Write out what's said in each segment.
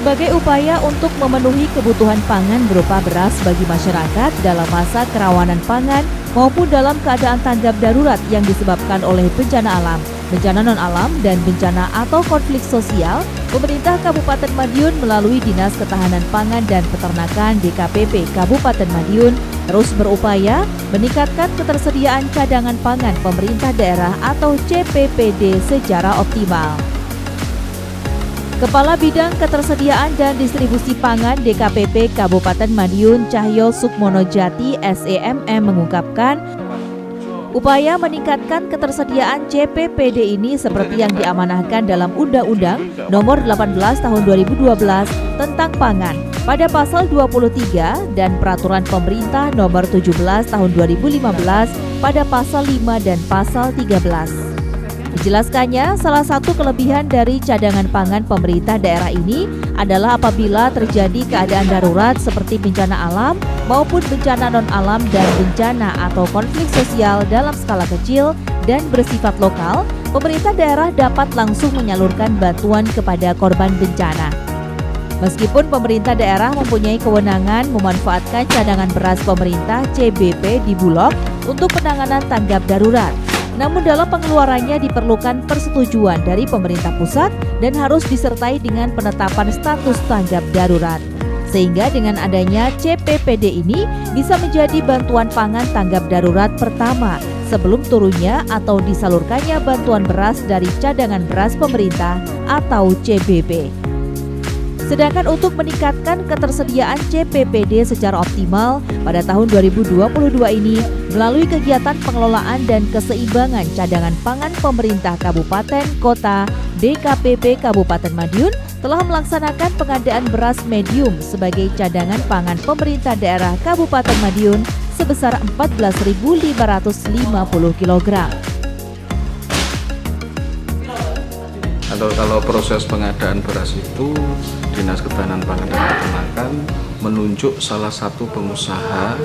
Sebagai upaya untuk memenuhi kebutuhan pangan berupa beras bagi masyarakat dalam masa kerawanan pangan maupun dalam keadaan tanggap darurat yang disebabkan oleh bencana alam, bencana non-alam, dan bencana atau konflik sosial, pemerintah Kabupaten Madiun melalui Dinas Ketahanan Pangan dan Peternakan DKPP Kabupaten Madiun terus berupaya meningkatkan ketersediaan cadangan pangan pemerintah daerah atau CPPD secara optimal. Kepala Bidang Ketersediaan dan Distribusi Pangan DKPP Kabupaten Madiun Cahyo Sukmonojati SEMM mengungkapkan, upaya meningkatkan ketersediaan CPPD ini seperti yang diamanahkan dalam Undang-Undang Nomor 18 Tahun 2012 tentang Pangan pada Pasal 23 dan Peraturan Pemerintah Nomor 17 Tahun 2015 pada Pasal 5 dan Pasal 13. Dijelaskannya, salah satu kelebihan dari cadangan pangan pemerintah daerah ini adalah apabila terjadi keadaan darurat seperti bencana alam maupun bencana non-alam dan bencana atau konflik sosial dalam skala kecil dan bersifat lokal, pemerintah daerah dapat langsung menyalurkan bantuan kepada korban bencana. Meskipun pemerintah daerah mempunyai kewenangan memanfaatkan cadangan beras pemerintah CBP di Bulog untuk penanganan tanggap darurat, namun dalam pengeluarannya diperlukan persetujuan dari pemerintah pusat dan harus disertai dengan penetapan status tanggap darurat. Sehingga dengan adanya CPPD ini bisa menjadi bantuan pangan tanggap darurat pertama sebelum turunnya atau disalurkannya bantuan beras dari cadangan beras pemerintah atau CBP. Sedangkan untuk meningkatkan ketersediaan CPPD secara optimal pada tahun 2022 ini melalui kegiatan pengelolaan dan keseimbangan cadangan pangan pemerintah kabupaten kota DKPP Kabupaten Madiun telah melaksanakan pengadaan beras medium sebagai cadangan pangan pemerintah daerah Kabupaten Madiun sebesar 14.550 kg. Kalau proses pengadaan beras itu Dinas Ketahanan Pangan dan Peternakan menunjuk salah satu pengusaha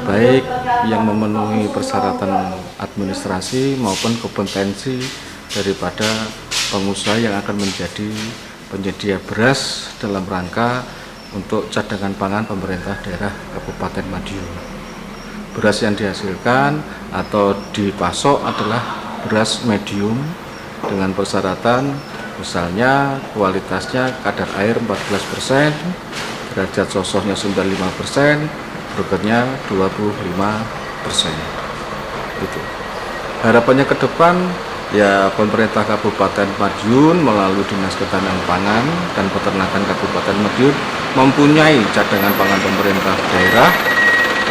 baik yang memenuhi persyaratan administrasi maupun kompetensi daripada pengusaha yang akan menjadi penyedia beras dalam rangka untuk cadangan pangan pemerintah daerah Kabupaten Madiun. Beras yang dihasilkan atau dipasok adalah beras medium dengan persyaratan misalnya kualitasnya kadar air 14%, derajat sosoknya 95%, brokernya 25%. Itu. Harapannya ke depan ya pemerintah Kabupaten Madiun melalui Dinas Ketahanan Pangan dan Peternakan Kabupaten Madiun mempunyai cadangan pangan pemerintah daerah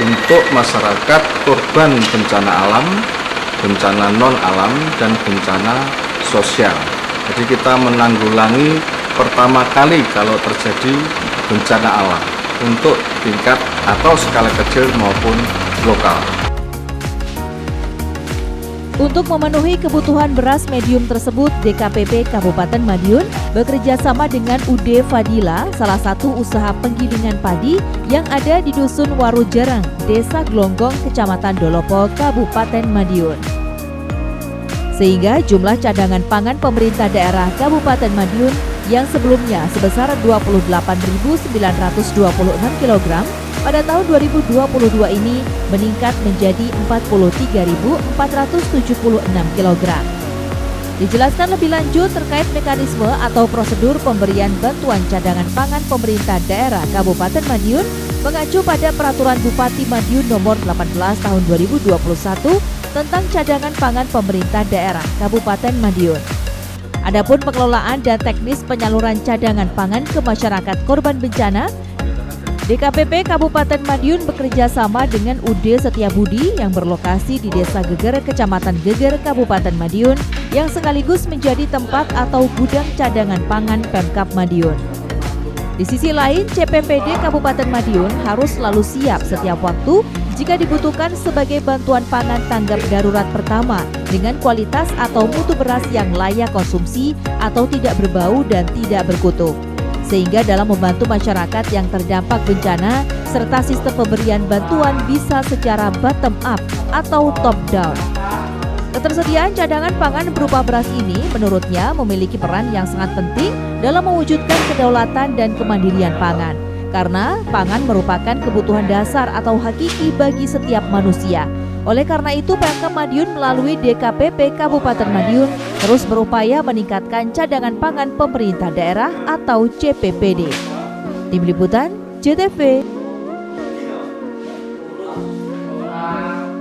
untuk masyarakat korban bencana alam, bencana non-alam, dan bencana sosial. Jadi kita menanggulangi pertama kali kalau terjadi bencana alam untuk tingkat atau skala kecil maupun lokal. Untuk memenuhi kebutuhan beras medium tersebut, DKPP Kabupaten Madiun bekerja sama dengan UD Fadila, salah satu usaha penggilingan padi yang ada di Dusun Warujarang, Desa Glonggong, Kecamatan Dolopo, Kabupaten Madiun. Sehingga jumlah cadangan pangan pemerintah daerah Kabupaten Madiun yang sebelumnya sebesar 28.926 kg pada tahun 2022 ini meningkat menjadi 43.476 kg. Dijelaskan lebih lanjut terkait mekanisme atau prosedur pemberian bantuan cadangan pangan pemerintah daerah Kabupaten Madiun mengacu pada Peraturan Bupati Madiun Nomor 18 Tahun 2021 tentang cadangan pangan pemerintah daerah Kabupaten Madiun. Adapun pengelolaan dan teknis penyaluran cadangan pangan ke masyarakat korban bencana, DKPP Kabupaten Madiun bekerja sama dengan UD Setiabudi yang berlokasi di Desa Geger, Kecamatan Geger, Kabupaten Madiun, yang sekaligus menjadi tempat atau gudang cadangan pangan Pemkab Madiun. Di sisi lain, CPPD Kabupaten Madiun harus selalu siap setiap waktu jika dibutuhkan sebagai bantuan pangan tanggap darurat pertama dengan kualitas atau mutu beras yang layak konsumsi atau tidak berbau dan tidak berkutu. Sehingga dalam membantu masyarakat yang terdampak bencana serta sistem pemberian bantuan bisa secara bottom up atau top down. Ketersediaan cadangan pangan berupa beras ini menurutnya memiliki peran yang sangat penting dalam mewujudkan kedaulatan dan kemandirian pangan. Karena pangan merupakan kebutuhan dasar atau hakiki bagi setiap manusia. Oleh karena itu, Pemkab Madiun melalui DKPP Kabupaten Madiun terus berupaya meningkatkan cadangan pangan pemerintah daerah atau CPPD. Tim Liputan, JTV.